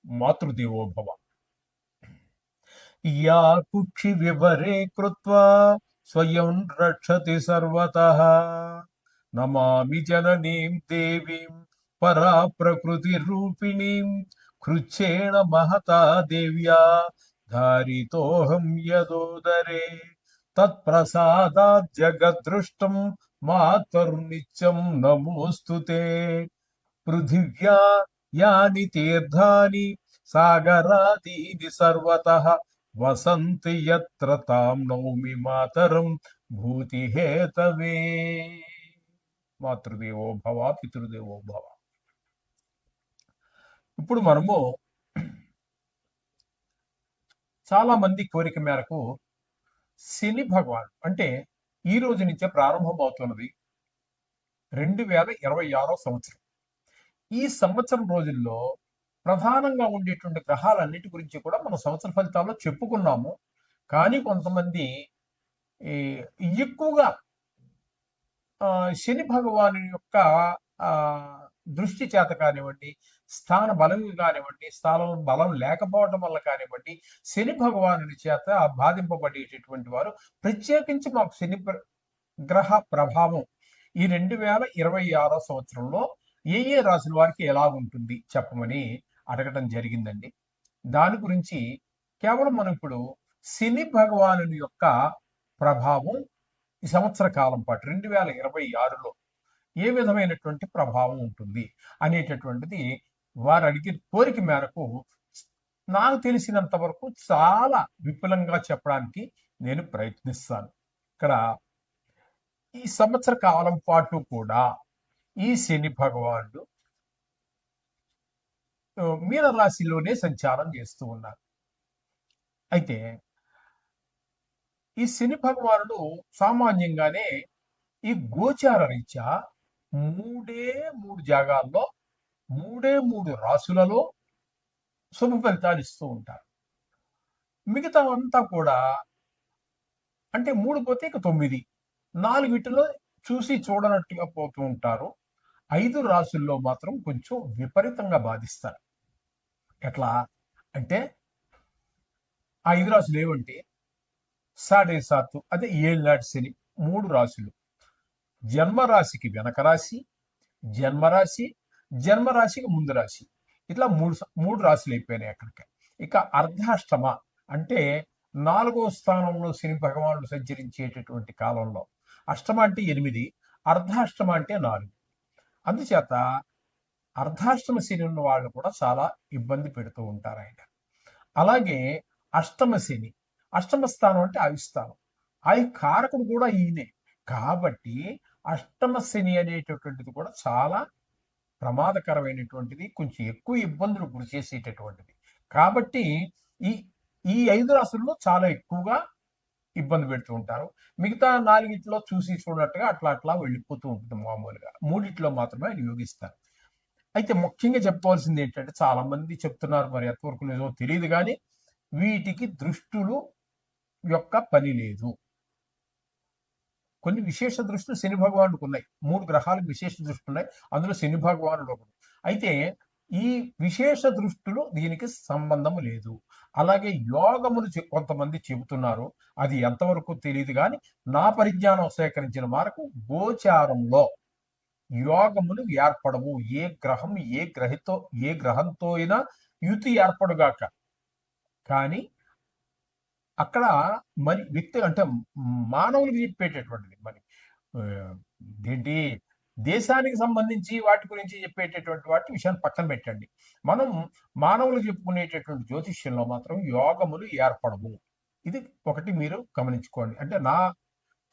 మాతృదేవో భవ. యా కుక్షి వివరే కృత్వా స్వయం రక్షతి సర్వతః నమామి జననీం దేవీం పరా ప్రకృతి రూపిణీం కృచ్ఛేణ మహతా దేవ్యా ధారితోహం యదోదరే తత్ప్రసాదాత్ జగద్దృష్టం మాతర్నిత్యం నమోస్తుతే. పృథివ్యా యాని తీర్థాని సాగరాదీని సర్వతః వసంతి యత్ర తాం నౌమి మాతరం భూతి హేతవే. మాతృదేవో భవ పితృదేవో భవ. ఇప్పుడు మనము చాలా మంది కోరిక మేరకు శని భగవాన్ అంటే ఈ రోజు నుంచే ప్రారంభం అవుతున్నది 2026 సంవత్సరం. ఈ సంవత్సరం రోజుల్లో ప్రధానంగా ఉండేటువంటి గ్రహాలన్నిటి గురించి కూడా మనం సంవత్సర ఫలితాల్లో చెప్పుకున్నాము. కానీ కొంతమంది ఎక్కువగా శని భగవాను యొక్క దృష్టి చేత కానివ్వండి, స్థాన బలం కానివ్వండి, స్థానం బలం లేకపోవడం వల్ల కానివ్వండి, శని భగవానుడి చేత బాధింపబడేటటువంటి వారు ప్రత్యేకించి మాకు శని గ్రహ ప్రభావం ఈ 2026 సంవత్సరంలో ఏ ఏ రాశుల వారికి ఎలా ఉంటుంది చెప్పమని అడగటం జరిగిందండి. దాని గురించి కేవలం మనం ఇప్పుడు శని భగవానుని యొక్క ప్రభావం ఈ సంవత్సర కాలం పాటు 2026లో ఏ విధమైనటువంటి ప్రభావం ఉంటుంది అనేటటువంటిది వారు అడిగిన కోరిక మేరకు నాకు తెలిసినంత వరకు చాలా విపులంగా చెప్పడానికి నేను ప్రయత్నిస్తాను. ఇక్కడ ఈ సంవత్సర కాలం పాటు కూడా ఈ శని భగవానుడు మీన రాశిలోనే సంచారం చేస్తూ ఉన్నారు. అయితే ఈ శని భగవానుడు సామాన్యంగానే ఈ గోచార రీత్యా 3 జాగాల్లో 3 రాశులలో శుభ ఫలితాలు ఇస్తూ ఉంటారు. మిగతా అంతా కూడా అంటే 3 పోతే ఇక 9, 4 చూసి చూడనట్టుగా పోతూ ఉంటారు. 5 రాశుల్లో మాత్రం కొంచెం విపరీతంగా బాధిస్తారు. ఎట్లా అంటే ఆ 5 రాశులు ఏమంటే 7.5 అదే ఏళ్ళనాటి శని 3 రాశులు, జన్మరాశికి వెనక రాశి, జన్మరాశికి ముందు రాశి, ఇట్లా 3 రాశులు అయిపోయినాయి అక్కడికి. ఇక అర్ధాష్టమ అంటే 4వ స్థానంలో శని భగవానుడు సంచరించేటటువంటి కాలంలో అష్టమ అంటే 8, అర్ధాష్టమ అంటే 4. అందుచేత అర్ధాష్టమ శని ఉన్న వాళ్ళు కూడా చాలా ఇబ్బంది పెడుతూ ఉంటారు ఆయన. అలాగే అష్టమ శని, అష్టమ స్థానం అంటే ఆయుస్థానం, ఆయు కారకుడు కూడా ఈయనే. కాబట్టి అష్టమ శని అనేటటువంటిది కూడా చాలా ప్రమాదకరమైనటువంటిది, కొంచెం ఎక్కువ ఇబ్బందులు గురి చేసేటటువంటిది. కాబట్టి ఈ ఈ 5 రాశుల్లో చాలా ఎక్కువగా ఇబ్బంది పెడుతూ ఉంటారు. మిగతా 4 చూసి చూడనట్టుగా అట్లా వెళ్ళిపోతూ ఉంటుంది. మామూలుగా 3 మాత్రమే ఆయన యోగిస్తారు. అయితే ముఖ్యంగా చెప్పవలసింది ఏంటంటే చాలా మంది చెప్తున్నారు, మరి ఎంతవరకు నిజమో తెలియదు, కానీ వీటికి దృష్టులు యొక్క పని లేదు. కొన్ని విశేష దృష్టులు శని భగవానుడికి ఉన్నాయి. 3 గ్రహాలకు విశేష దృష్టి ఉన్నాయి, అందులో శని భగవానుడు ఒకడు. అయితే ఈ విశేష దృష్టులు దీనికి సంబంధం లేదు. అలాగే యోగములు కొంతమంది చెబుతున్నారు, అది ఎంతవరకు తెలియదు, కానీ నా పరిజ్ఞానం సేకరించిన మేరకు గోచారంలో యోగములు ఏర్పడవు. ఏ గ్రహంతో అయినా యుతి ఏర్పడుగాక, కానీ అక్కడ మరి వ్యక్తి అంటే మానవులకు చెప్పేటటువంటిది మరి ఏంటి దేశానికి సంబంధించి వాటి గురించి చెప్పేటటువంటి వాటి విషయాన్ని పక్కన పెట్టండి. మనం మానవులు చెప్పుకునేటటువంటి జ్యోతిష్యంలో మాత్రం యోగములు ఏర్పడవు. ఇది ఒకటి మీరు గమనించుకోండి. అంటే నా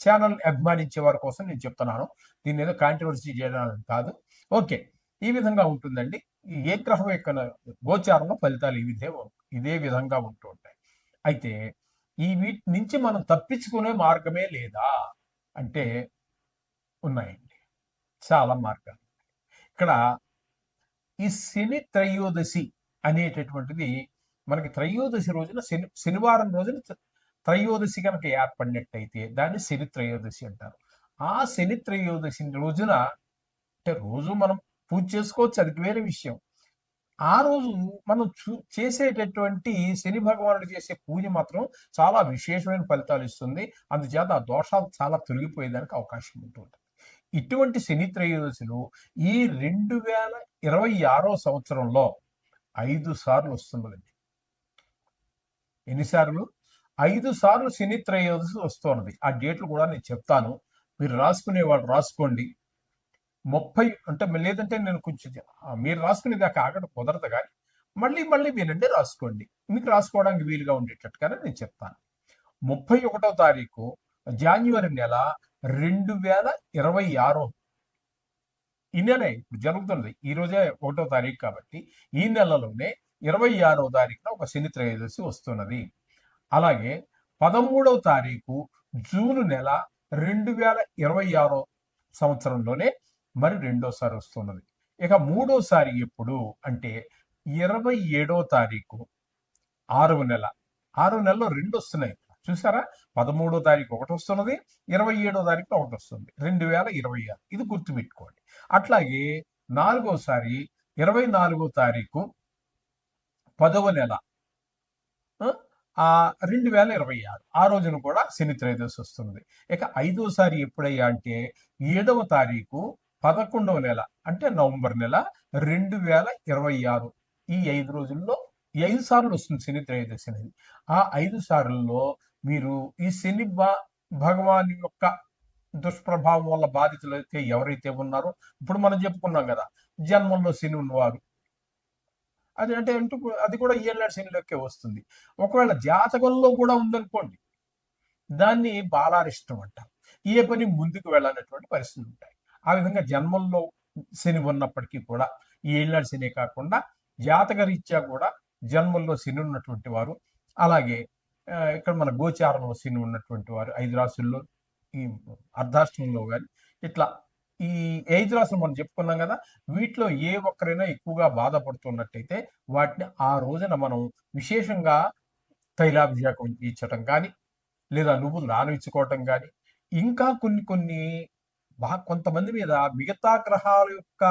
ఛానల్ అభిమానించే వారి కోసం నేను చెప్తున్నాను, దీన్ని ఏదో కాంట్రవర్సీ చేయడానికి కాదు. ఓకే, ఈ విధంగా ఉంటుందండి. ఏ గ్రహం యొక్క గోచారంలో ఫలితాలు ఇదే విధంగా ఉంటూ ఉంటాయి. అయితే ఈ వీటి నుంచి మనం తప్పించుకునే మార్గమే లేదా అంటే ఉన్నాయండి, చాలా మార్గాలు. ఇక్కడ ఈ శని త్రయోదశి అనేటటువంటిది మనకి త్రయోదశి రోజున శనివారం రోజున త్రయోదశి కనుక ఏర్పడినట్టయితే దాన్ని శని త్రయోదశి అంటారు. ఆ శని త్రయోదశి రోజున అంటే రోజు మనం పూజ చేసుకోవచ్చు, అది వేరే విషయం. ఆ రోజు మనం చేసేటటువంటి శని భగవానుడు చేసే పూజ మాత్రం చాలా విశేషమైన ఫలితాలు ఇస్తుంది. అందుచేత ఆ దోషాలు చాలా తొలగిపోయేదానికి అవకాశం ఉంటుంది. ఇటువంటి శని త్రయోదశులు ఈ 2026 సంవత్సరంలో 5 సార్లు వస్తున్నదండి. ఎన్నిసార్లు? 5 సార్లు శని త్రయోదశి వస్తున్నది. ఆ డేట్లు కూడా నేను చెప్తాను. మీరు రాసుకునే వాళ్ళు రాసుకోండి. 30 అంటే లేదంటే నేను కొంచెం మీరు రాసుకునేదాకా ఆగడం కుదరదు కానీ మళ్ళీ మళ్ళీ వినండి, రాసుకోండి. మీకు రాసుకోవడానికి వీలుగా ఉండేటట్టుగానే నేను చెప్తాను. 31వ తారీఖు జాన్యువరి నెల 2026 ఈ నెల ఇప్పుడు జరుగుతున్నది. ఈ రోజే 1వ తారీఖు కాబట్టి ఈ నెలలోనే 26వ తారీఖున ఒక శని త్రయోదశి వస్తున్నది. అలాగే 13వ తారీఖు జూన్ నెల 2026 సంవత్సరంలోనే మరి రెండోసారి వస్తున్నది. ఇక మూడోసారి ఎప్పుడు అంటే 27వ తారీఖు 6వ నెల. 6వ నెలలో 2 వస్తున్నాయి. చూసారా? 13వ తారీఖు ఒకటి వస్తున్నది, 27వ తారీఖున ఒకటి వస్తుంది. 2026 ఇది గుర్తుపెట్టుకోండి. అట్లాగే 4వసారి 24వ తారీఖు 10వ నెల 2026 ఆ రోజున కూడా శని త్రయోదశి వస్తున్నది. ఇక 5వసారి ఎప్పుడయ్యా అంటే 7వ తారీఖు 11వ నెల అంటే నవంబర్ నెల 2026 ఈ 5 రోజుల్లో 5 సార్లు వస్తుంది శని త్రయోదశి అనేది. ఆ 5 సార్లలో మీరు ఈ శని భగవాన్ యొక్క దుష్ప్రభావం వల్ల బాధితులు అయితే ఎవరైతే ఉన్నారో ఇప్పుడు మనం చెప్పుకున్నాం కదా, జన్మంలో శని ఉన్నవారు అది అంటే అది కూడా ఏళ్ళనాడు శనిలోకే వస్తుంది. ఒకవేళ జాతకంలో కూడా ఉందనుకోండి, దాన్ని బాలారిష్టం అంటారు. ఏ పని ముందుకు వెళ్ళనటువంటి పరిస్థితులు ఉంటాయి. ఆ విధంగా జన్మంలో శని ఉన్నప్పటికీ కూడా ఈ ఏళ్ళనాడు శని కాకుండా జాతక రీత్యా కూడా జన్మల్లో శని ఉన్నటువంటి వారు, అలాగే ఇక్కడ మన గోచారంలో శని ఉన్నటువంటి వారు 5 రాశుల్లో ఈ అర్ధాష్టమంలో కానీ ఇట్లా ఈ 5 రాశులు మనం చెప్పుకున్నాం కదా, వీటిలో ఏ ఒక్కరైనా ఎక్కువగా బాధపడుతున్నట్టయితే వాటిని ఆ రోజున మనం విశేషంగా తైలాభిషేకం ఇచ్చటం కానీ, లేదా నువ్వులు దానం కానీ, ఇంకా కొన్ని కొంతమంది మీద మిగతా గ్రహాల యొక్క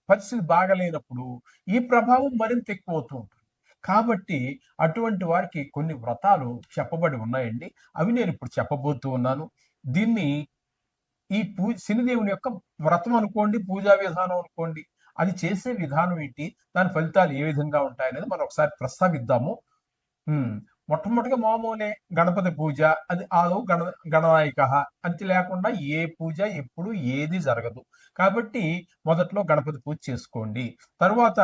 పరిస్థితి బాగలేనప్పుడు ఈ ప్రభావం మరింత ఎక్కువ అవుతూ ఉంటుంది. కాబట్టి అటువంటి వారికి కొన్ని వ్రతాలు చెప్పబడి ఉన్నాయండి. అవి నేను ఇప్పుడు చెప్పబోతూ ఉన్నాను. దీన్ని ఈ శనిదేవుని యొక్క వ్రతం అనుకోండి, పూజా విధానం అనుకోండి, అది చేసే విధానం ఏంటి, దాని ఫలితాలు ఏ విధంగా ఉంటాయనేది మనం ఒకసారి ప్రస్తావిద్దాము. మొట్టమొదటిగా మామూలే గణపతి పూజ, అది ఆదో గణనాయక అంతే, లేకుండా ఏ పూజ ఎప్పుడు ఏది జరగదు. కాబట్టి మొదట్లో గణపతి పూజ చేసుకోండి. తర్వాత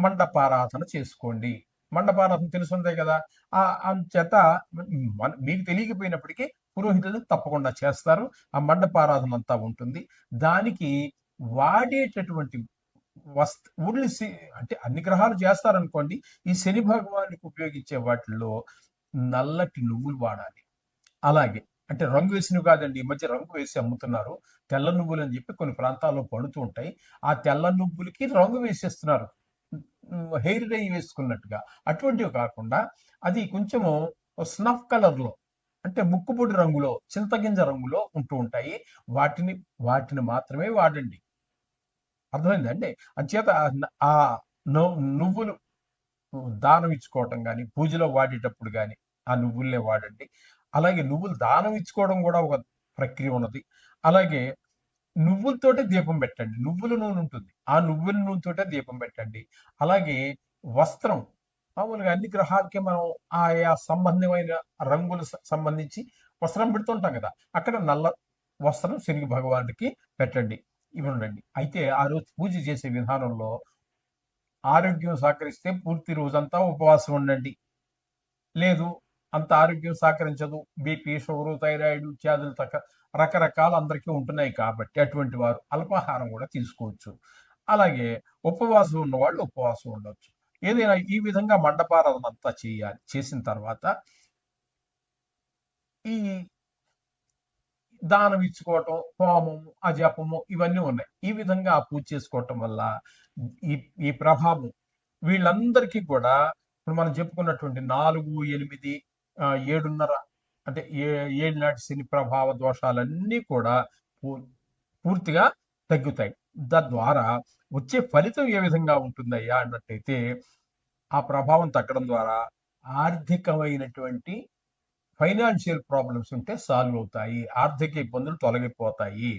మండపారాధన చేసుకోండి. మండపారాధన తెలుసుందే కదా, అంచేత మీకు తెలియకపోయినప్పటికీ పురోహితులు తప్పకుండా చేస్తారు. ఆ మండపారాధన అంతా ఉంటుంది. దానికి వాడేటటువంటి ఓన్లీ అంటే అన్ని గ్రహాలు చేస్తారనుకోండి, ఈ శని భగవానికి ఉపయోగించే వాటిల్లో నల్లటి నువ్వులు వాడాలి. అలాగే అంటే రంగు వేసినవి కాదండి, ఈ మధ్య రంగు వేసి అమ్ముతున్నారు. తెల్ల నువ్వులు అని చెప్పి కొన్ని ప్రాంతాల్లో పడుతూ ఉంటాయి. ఆ తెల్ల నువ్వులకి రంగు వేసేస్తున్నారు, హెయిర్ డై వేసుకున్నట్టుగా. అటువంటివి కాకుండా అది కొంచెము స్నఫ్ కలర్లో అంటే ముక్కుపొడి రంగులో, చింతగింజ రంగులో ఉంటూ ఉంటాయి. వాటిని మాత్రమే వాడండి. అర్థమైందండి? అంచేత ఆ నువ్వులు దానం ఇచ్చుకోవటం కానీ, పూజలో వాడేటప్పుడు కానీ ఆ నువ్వులనే వాడండి. అలాగే నువ్వులు దానం ఇచ్చుకోవడం కూడా ఒక ప్రక్రియ ఉన్నది. అలాగే నువ్వులతోటే దీపం పెట్టండి. నువ్వుల నూనె ఉంటుంది, ఆ నువ్వుల నూనెతోటే దీపం పెట్టండి. అలాగే వస్త్రం, మామూలుగా అన్ని గ్రహాలకి మనం ఆయా సంబంధమైన రంగులు సంబంధించి వస్త్రం పెడుతుంటాం కదా, అక్కడ నల్ల వస్త్రం శని భగవానుడికి పెట్టండి. ఇవి ఉండండి. అయితే ఆ రోజు పూజ చేసే విధానంలో ఆరోగ్యం సహకరిస్తే పూర్తి రోజంతా ఉపవాసం ఉండండి. లేదు అంత ఆరోగ్యం సహకరించదు, బీపీ, షుగరు, థైరాయిడ్ ఇత్యాదులు రకరకాల అందరికీ ఉంటున్నాయి కాబట్టి అటువంటి వారు అల్పాహారం కూడా తీసుకోవచ్చు. అలాగే ఉపవాసం ఉన్నవాళ్ళు ఉపవాసం ఉండవచ్చు. ఏదైనా ఈ విధంగా మండపారాధన అంతా చేయాలి. చేసిన తర్వాత ఈ దానం ఇచ్చుకోవటం, హోమము, అజపము ఇవన్నీ ఉన్నాయి. ఈ విధంగా పూజ చేసుకోవటం వల్ల ఈ ప్రభావం వీళ్ళందరికీ కూడా ఇప్పుడు మనం చెప్పుకున్నటువంటి 4, 8, 7.5 అంటే 7 నాటి శని ప్రభావ దోషాలన్నీ కూడా పూర్తిగా తగ్గుతాయి. తద్వారా వచ్చే ఫలితం ఏ విధంగా ఉంటుందయ్యా అన్నట్టయితే ఆ ప్రభావం తగ్గడం ద్వారా ఆర్థికమైనటువంటి ఫైనాన్షియల్ ప్రాబ్లమ్స్ ఉంటే సాల్వ్ అవుతాయి, ఆర్థిక ఇబ్బందులు తొలగిపోతాయి,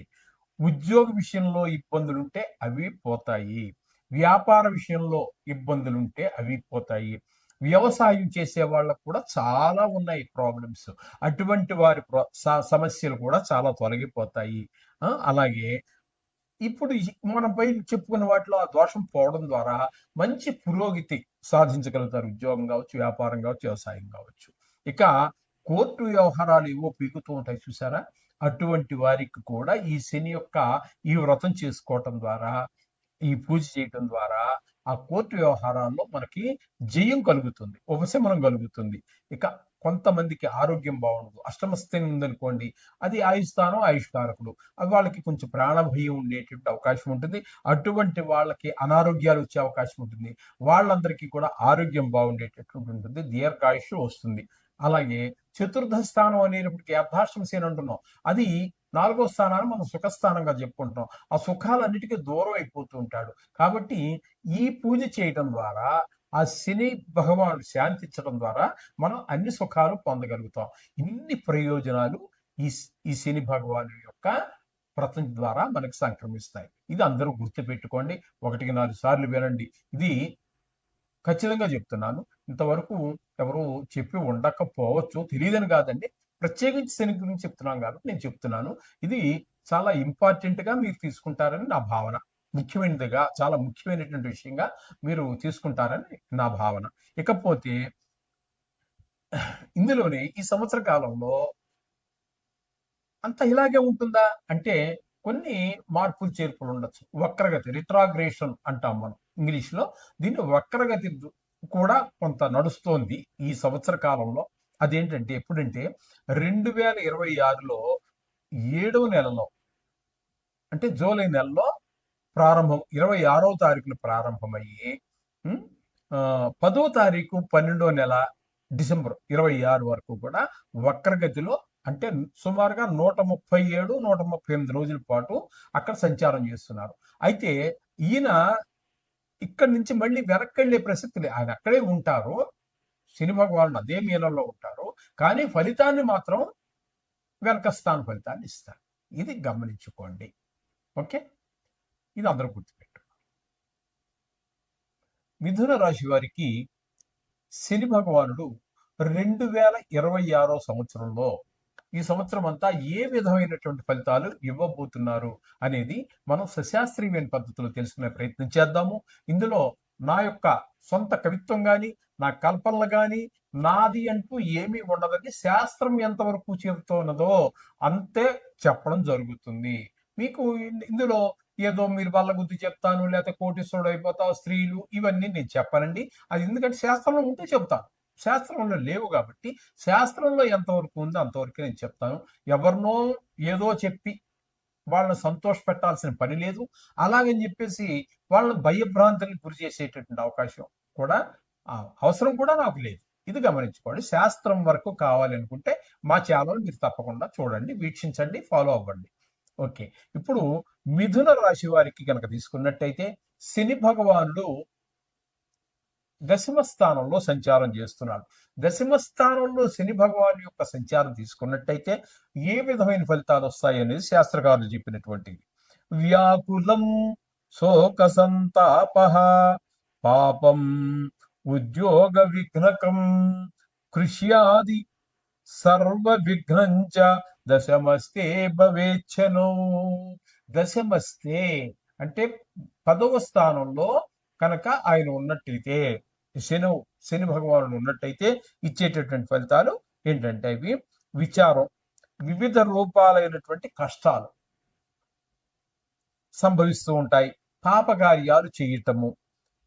ఉద్యోగ విషయంలో ఇబ్బందులుంటే అవి పోతాయి, వ్యాపార విషయంలో ఇబ్బందులుంటే అవి పోతాయి, వ్యవసాయం చేసే వాళ్ళకు కూడా చాలా ఉన్నాయి ప్రాబ్లమ్స్, అటువంటి వారి సమస్యలు కూడా చాలా తొలగిపోతాయి. అలాగే ఇప్పుడు మనం పై చెప్పుకున్న వాటిలో ఆ దోషం పోవడం ద్వారా మంచి పురోగతి సాధించగలుగుతారు, ఉద్యోగం కావచ్చు, వ్యాపారం కావచ్చు, వ్యవసాయం కావచ్చు. ఇక కోర్టు వ్యవహారాలు ఏవో పీకుతూ ఉంటాయి చూసారా, అటువంటి వారికి కూడా ఈ శని యొక్క ఈ వ్రతం చేసుకోవటం ద్వారా, ఈ పూజ చేయటం ద్వారా ఆ కోర్టు వ్యవహారాల్లో మనకి జయం కలుగుతుంది, ఉపశమనం కలుగుతుంది. ఇక కొంతమందికి ఆరోగ్యం బాగుండదు, అష్టమస్థితి ఉందనుకోండి, అది ఆయుస్థానం, ఆయుష్కారకుడు, అది వాళ్ళకి కొంచెం ప్రాణభయం ఉండేటువంటి అవకాశం ఉంటుంది, అటువంటి వాళ్ళకి అనారోగ్యాలు వచ్చే అవకాశం ఉంటుంది, వాళ్ళందరికీ కూడా ఆరోగ్యం బాగుండేటటువంటి ఉంటుంది, దీర్ఘాయుష్ వస్తుంది. అలాగే చతుర్థ స్థానం అనేటప్పటికి అర్ధాష్టమ శని అంటున్నాం, అది 4వ స్థానాన్ని మనం సుఖస్థానంగా చెప్పుకుంటున్నాం, ఆ సుఖాలన్నిటికీ దూరం అయిపోతూ ఉంటాడు. కాబట్టి ఈ పూజ చేయటం ద్వారా ఆ శని భగవానుడు శాంతించడం ద్వారా మనం అన్ని సుఖాలు పొందగలుగుతాం. ఇన్ని ప్రయోజనాలు ఈ ఈ శని భగవాను యొక్క వ్రతం ద్వారా మనకు సంక్రమిస్తాయి. ఇది అందరూ గుర్తుపెట్టుకోండి, 1-4 సార్లు వినండి. ఇది ఖచ్చితంగా చెప్తున్నాను, ఇంతవరకు ఎవరు చెప్పి ఉండకపోవచ్చు, తెలియదని కాదండి, ప్రత్యేకించి శని గురించి చెప్తున్నాం కాబట్టి నేను చెప్తున్నాను. ఇది చాలా ఇంపార్టెంట్గా మీరు తీసుకుంటారని నా భావన, ముఖ్యమైనదిగా, చాలా ముఖ్యమైనటువంటి విషయంగా మీరు తీసుకుంటారని నా భావన. ఇకపోతే ఇందులోనే ఈ సంవత్సర కాలంలో అంత ఇలాగే ఉంటుందా అంటే కొన్ని మార్పులు చేర్పులు ఉండొచ్చు. వక్రగతి, రిట్రాగ్రేషన్ అంటాం మనం ఇంగ్లీష్లో, దీన్ని వక్రగతి కూడా కొంత నడుస్తోంది ఈ సంవత్సర కాలంలో. అదేంటంటే ఎప్పుడంటే 2026లో 7వ నెలలో, అంటే జూలై నెలలో ప్రారంభం, 26వ తారీఖున ప్రారంభమయ్యి 10వ తారీఖు 12వ నెల డిసెంబర్ 26 వరకు కూడా వక్రగతిలో, అంటే సుమారుగా 137, 138 రోజుల పాటు అక్కడ సంచారం చేస్తున్నారు. అయితే ఈయన ఇక్కడి నుంచి మళ్ళీ వెనక్కి వెళ్ళే ప్రసక్తి లేదు, ఆయన అక్కడే ఉంటారు, శని భగవానుడు అదే మీనంలో ఉంటారు, కానీ ఫలితాన్ని మాత్రం వెనక స్థాన ఫలితాన్ని ఇస్తారు. ఇది గమనించుకోండి. ఓకే, ఇది అందరూ గుర్తుపెట్టు. మిథున రాశి వారికి శని భగవానుడు 2026 సంవత్సరంలో, ఈ సంవత్సరం అంతా ఏ విధమైనటువంటి ఫలితాలు ఇవ్వబోతున్నారు అనేది మనం సశాస్త్రీయమైన పద్ధతిలో తెలుసుకునే ప్రయత్నం చేద్దాము. ఇందులో నా యొక్క సొంత కవిత్వం కానీ, నా కల్పనలు కానీ, నాది అంటూ ఏమీ ఉండదని, శాస్త్రం ఎంతవరకు చెబుతున్నదో అంతే చెప్పడం జరుగుతుంది. మీకు ఇందులో ఏదో మీరు వాళ్ళ గురించి చెప్తాను, లేకపోతే కోటీశ్వరుడు అయిపోతావు, స్త్రీలు, ఇవన్నీ నేను చెప్పనండి. అది ఎందుకంటే శాస్త్రంలో ఉంటే చెప్తాను, శాస్త్రంలో లేవు కాబట్టి శాస్త్రంలో ఎంతవరకు ఉందో అంతవరకు నేను చెప్తాను. ఎవరినో ఏదో చెప్పి వాళ్ళని సంతోష పెట్టాల్సిన పని లేదు, అలాగని చెప్పేసి వాళ్ళని భయభ్రాంతులకు గురి చేసేటటువంటి అవకాశం కూడా, అవసరం కూడా నాకు లేదు. ఇది గమనించుకోండి. శాస్త్రం వరకు కావాలి అనుకుంటే మా ఛానల్ మీరు తప్పకుండా చూడండి, వీక్షించండి, ఫాలో అవ్వండి. ఓకే, ఇప్పుడు మిథున రాశి వారికి కనుక తీసుకున్నట్టయితే శని భగవానుడు దశమ స్థానంలో సంచారం చేస్తున్నాడు. దశమ స్థానంలో శని భగవాన్ యొక్క సంచారం తీసుకున్నట్టయితే ఏ విధమైన ఫలితాలు వస్తాయి అనేది శాస్త్రకారులు చెప్పినటువంటిది. వ్యాకులం శోక సంతాప పాపం ఉద్యోగ విఘ్నకం కృష్యాది సర్వ విఘ్నంచ దశమస్తే భవేచ్ఛను. దశమస్తే అంటే 10వ స్థానంలో కనుక ఆయన ఉన్నట్టయితే, శని భగవానుడు ఉన్నట్టయితే ఇచ్చేటటువంటి ఫలితాలు ఏంటంటే అవి విచారం, వివిధ రూపాలైనటువంటి కష్టాలు సంభవిస్తూ ఉంటాయి, పాపకార్యాలు చేయటము,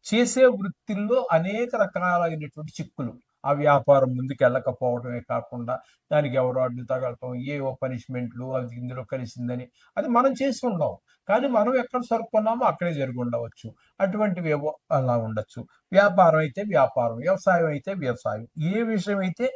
చేసే వృత్తిల్లో అనేక రకాలైనటువంటి చిక్కులు, ఆ వ్యాపారం ముందుకు వెళ్ళకపోవడమే కాకుండా దానికి ఎవరో అడ్డు తగలటం, ఏవో పనిష్మెంట్లు, అది ఇందులో కలిసిందని, అది మనం చేసి ఉండవు, కానీ మనం ఎక్కడ సరుకున్నామో అక్కడే జరిగి ఉండవచ్చు, అటువంటివి ఏవో అలా ఉండొచ్చు. వ్యాపారం అయితే వ్యాపారం, వ్యవసాయం అయితే వ్యవసాయం, ఏ విషయం అయితే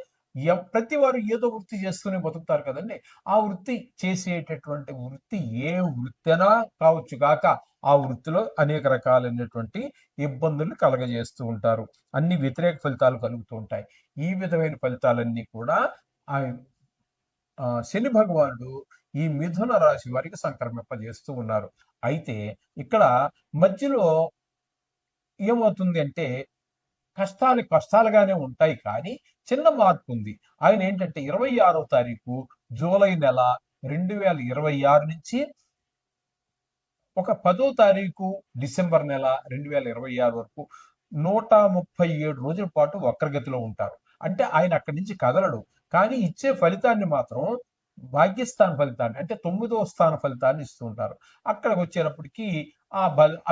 ప్రతి వారు ఏదో వృత్తి చేస్తూనే బతుకుతారు కదండి. ఆ వృత్తి చేసేటటువంటి వృత్తి ఏ వృత్తైనా కావచ్చు గాక, ఆ వృత్తిలో అనేక రకాలైనటువంటి ఇబ్బందులు కలగజేస్తూ ఉంటారు. అన్ని వ్యతిరేక ఫలితాలు కలుగుతూ ఉంటాయి. ఈ విధమైన ఫలితాలన్నీ కూడా ఆ శని భగవానుడు ఈ మిథున రాశి వారికి సంక్రమింపజేస్తూ ఉన్నారు. అయితే ఇక్కడ మధ్యలో ఏమవుతుంది అంటే కష్టాలు కష్టాలుగానే ఉంటాయి కానీ చిన్న మార్పు ఉంది. ఆయన ఏంటంటే 26వ తారీఖు జూలై నెల 2026 నుంచి ఒక 10వ తారీఖు డిసెంబర్ నెల 2026 వరకు 137 రోజుల పాటు వక్రగతిలో ఉంటారు. అంటే ఆయన అక్కడి నుంచి కదలడు. కానీ ఇచ్చే ఫలితాన్ని మాత్రం భాగ్యస్థాన ఫలితాన్ని అంటే 9వ స్థాన ఫలితాన్ని ఇస్తూ ఉంటారు. అక్కడికి వచ్చేటప్పటికి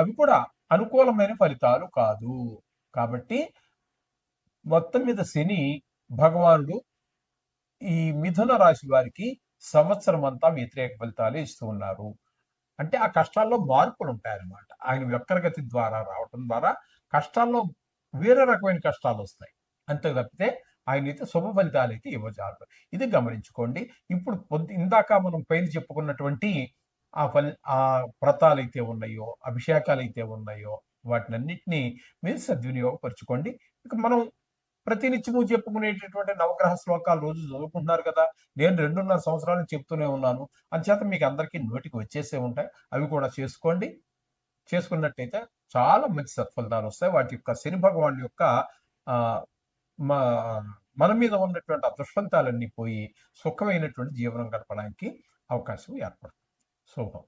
అవి కూడా అనుకూలమైన ఫలితాలు కాదు. కాబట్టి మొత్తం మీద శని భగవానుడు ఈ మిథున రాశి వారికి సంవత్సరం అంతా వ్యతిరేక ఫలితాలు ఇస్తూ ఉన్నారు. అంటే ఆ కష్టాల్లో మార్పులు ఉంటాయన్నమాట. ఆయన వక్రగతి ద్వారా రావటం ద్వారా కష్టాల్లో వేరే రకమైన కష్టాలు వస్తాయి. అంతే తప్పితే ఆయన అయితే శుభ ఫలితాలు అయితే ఇవ్వజాలరు. ఇది గమనించుకోండి. ఇప్పుడు ఇందాక మనం పైన చెప్పుకున్నటువంటి ఆ వ్రతాలు అయితే ఉన్నాయో, అభిషేకాలు అయితే ఉన్నాయో, వాటినన్నిటినీ మీరు సద్వినియోగపరచుకోండి. ఇక మనం ప్రతినిత్యము చెప్పుకునేటటువంటి నవగ్రహ శ్లోకాలు రోజు చదువుకుంటున్నారు కదా. నేను 2.5 సంవత్సరాలు చెప్తూనే ఉన్నాను. అందుచేత మీకు అందరికీ నోటికి వచ్చేసే ఉంటాయి. అవి కూడా చేసుకోండి. చేసుకున్నట్టయితే చాలా మంచి సత్ఫలితాలు వస్తాయి. వాటి యొక్క శని భగవాన్ యొక్క ఆ మన మీద ఉన్నటువంటి ఆ దుష్ఫలితాలన్నీ పోయి సుఖమైనటువంటి జీవనం గడపడానికి అవకాశం ఏర్పడుతుంది. శుభం.